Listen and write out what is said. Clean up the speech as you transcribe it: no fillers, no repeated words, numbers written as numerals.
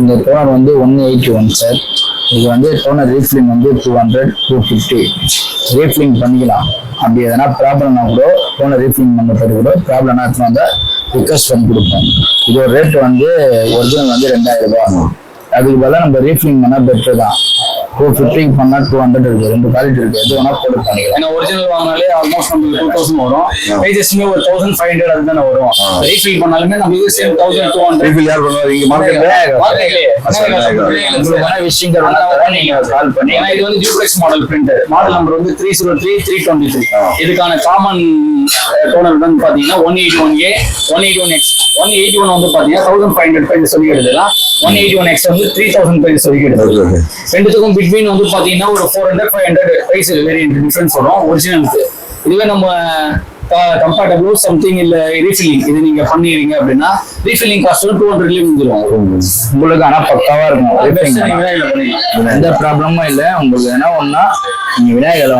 இந்த டோனர் வந்து 181 சார். இது வந்து டோனர் ரீஃபில்லிங் வந்து 200 250 ரீஃபில்லிங் பண்ணிக்கலாம். அப்படி எதனா ப்ராப்ளம்னா கூட டோனர் ரீஃபில்லிங் பண்ண பிறகு கூட ப்ராப்ளம்னா வந்தா ரிக்வஸ்ட் பண்ணி கொடுப்போம். இதோட ரேட் வந்து ஒரிஜினல் வந்து 2000 ரூபாய். அதுக்கு பதிலாக நம்ம ரீஃபில்லிங் பண்ணா பெட்டர் தான். 250 பண்ணா 200 இருக்கு. ரெண்டு குவாலிட்டி இருக்கு. எது வேணா போட்டு பண்ணிக்கலாம். ஏன்னா ஒரிஜினல் வாங்கினாலே ஆல்மோஸ்ட் நமக்கு 2000 வரும். பேஜஸ்மே ஒரு 1500 அதுதானே வரும். ரீஃபில் பண்ணாலுமே நமக்கு சேம் 1200. ரீஃபில் யார் பண்ணுவாங்க இங்க மார்க்கெட்ல? விஷயங்கள் நீங்க கால் பண்ணி. ஏன்னா இது வந்து duplex model printer. Model number வந்து 303 323. இதுக்கான காமன் டோனர் வந்து பாத்தீங்கன்னா 181A 181X. 181 வந்து பாத்தீங்கன்னா 1500 பேஜ் சொல்லி எடுத்துலாம். 181X வந்து 3000 பேஜ் சொல்லி எடுத்துக்கலாம். ரெண்டுத்துக்கும் பிட்வீன் வந்து பாத்தீங்கன்னா ஒரு 400-500 பிரைஸ் வேரியன்ட் டிஃபரன்ஸ் வரும் ஒரிஜினலுக்கு. இதுவே நம்ம கம்ஃபர்டபுள் சம்திங் இல்ல ரீஃபில்லிங் இது நீங்க பண்ணிடுறீங்க அப்படின்னா ரீஃபில்லிங் காஸ்ட் 200 வந்துடும் உங்களுக்கு. ஆனா பக்காவா இருக்கும். எந்த ப்ராப்ளமும் இல்லை உங்களுக்கு. என்ன ஒண்ணா நீங்க விநாயகர்